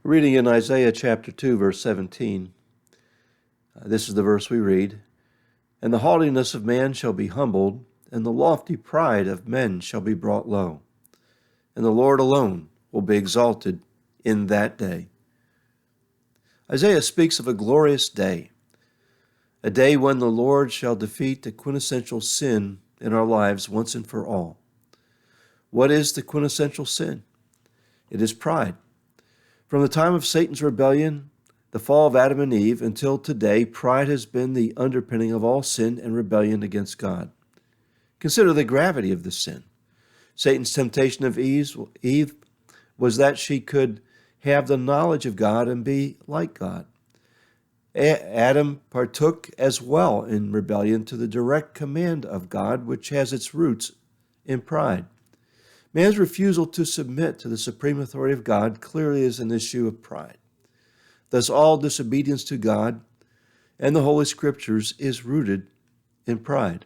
Reading in Isaiah chapter 2, verse 17, this is the verse we read, "And the haughtiness of man shall be humbled, and the lofty pride of men shall be brought low. And the Lord alone will be exalted in that day." Isaiah speaks of a glorious day, a day when the Lord shall defeat the quintessential sin in our lives once and for all. What is the quintessential sin? It is pride. From the time of Satan's rebellion, the fall of Adam and Eve, until today, pride has been the underpinning of all sin and rebellion against God. Consider the gravity of this sin. Satan's temptation of Eve was that she could have the knowledge of God and be like God. Adam partook as well in rebellion to the direct command of God, which has its roots in pride. Man's refusal to submit to the supreme authority of God clearly is an issue of pride. Thus, all disobedience to God and the Holy Scriptures is rooted in pride.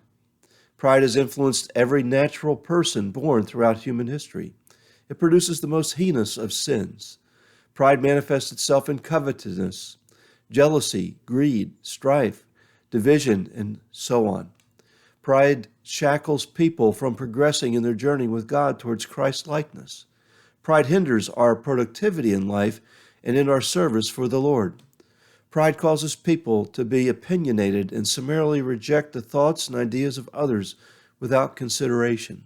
Pride has influenced every natural person born throughout human history. It produces the most heinous of sins. Pride manifests itself in covetousness, jealousy, greed, strife, division, and so on. Pride shackles people from progressing in their journey with God towards Christ-likeness. Pride hinders our productivity in life and in our service for the Lord. Pride causes people to be opinionated and summarily reject the thoughts and ideas of others without consideration.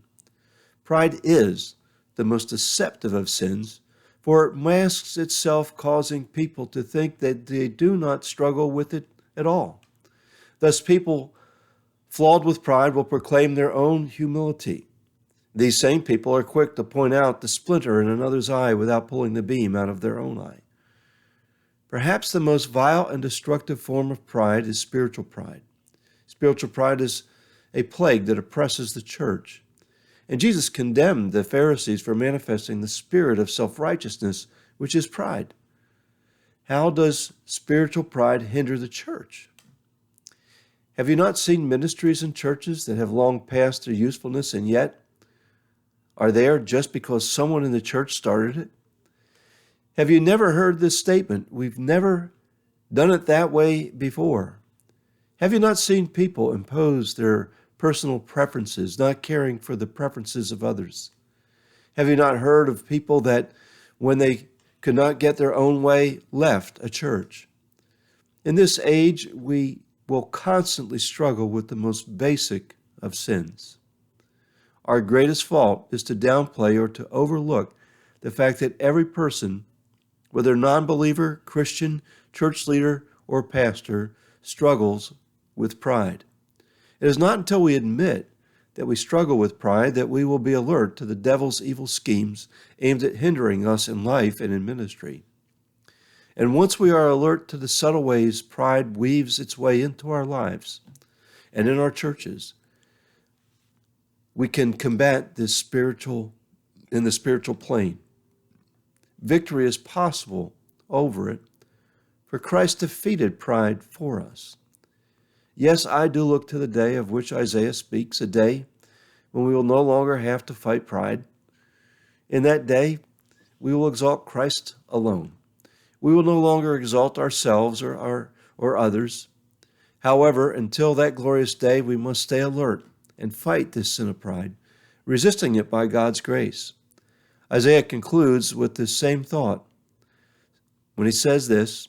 Pride is the most deceptive of sins, for it masks itself, causing people to think that they do not struggle with it at all. Thus, people flawed with pride will proclaim their own humility. These same people are quick to point out the splinter in another's eye without pulling the beam out of their own eye. Perhaps the most vile and destructive form of pride is spiritual pride. Spiritual pride is a plague that oppresses the church. And Jesus condemned the Pharisees for manifesting the spirit of self-righteousness, which is pride. How does spiritual pride hinder the church? Have you not seen ministries and churches that have long passed their usefulness and yet are there just because someone in the church started it? Have you never heard this statement, "We've never done it that way before"? Have you not seen people impose their personal preferences, not caring for the preferences of others? Have you not heard of people that, when they could not get their own way, left a church? In this age, we will constantly struggle with the most basic of sins. Our greatest fault is to downplay or to overlook the fact that every person, whether non-believer, Christian, church leader, or pastor, struggles with pride. It is not until we admit that we struggle with pride that we will be alert to the devil's evil schemes aimed at hindering us in life and in ministry. And once we are alert to the subtle ways pride weaves its way into our lives and in our churches, we can combat this in the spiritual plane. Victory is possible over it, for Christ defeated pride for us. Yes, I do look to the day of which Isaiah speaks, a day when we will no longer have to fight pride. In that day, we will exalt Christ alone. We will no longer exalt ourselves or others. However, until that glorious day, we must stay alert and fight this sin of pride, resisting it by God's grace. Isaiah concludes with this same thought when he says this,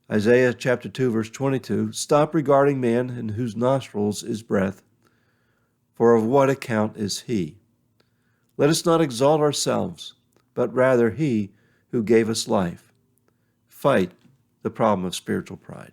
Isaiah chapter 2, verse 22, "Stop regarding man in whose nostrils is breath, for of what account is he? Let us not exalt ourselves, but rather he who gave us life." Fight the problem of spiritual pride.